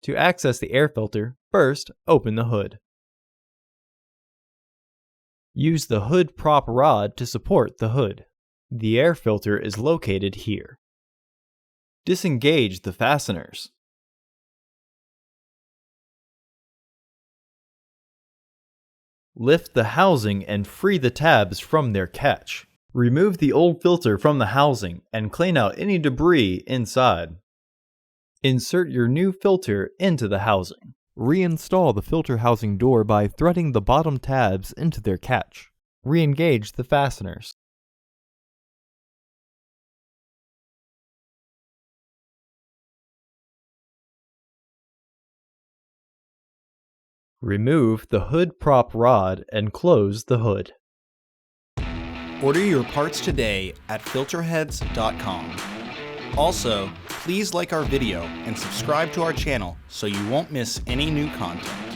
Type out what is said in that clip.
To access the air filter, first open the hood. Use the hood prop rod to support the hood. The air filter is located here. Disengage the fasteners. Lift the housing and free the tabs from their catch. Remove the old filter from the housing and clean out any debris inside. Insert your new filter into the housing. Reinstall the filter housing door by threading the bottom tabs into their catch. Re-engage the fasteners. Remove the hood prop rod and close the hood. Order your parts today at filterheads.com. Also, please like our video and subscribe to our channel so you won't miss any new content.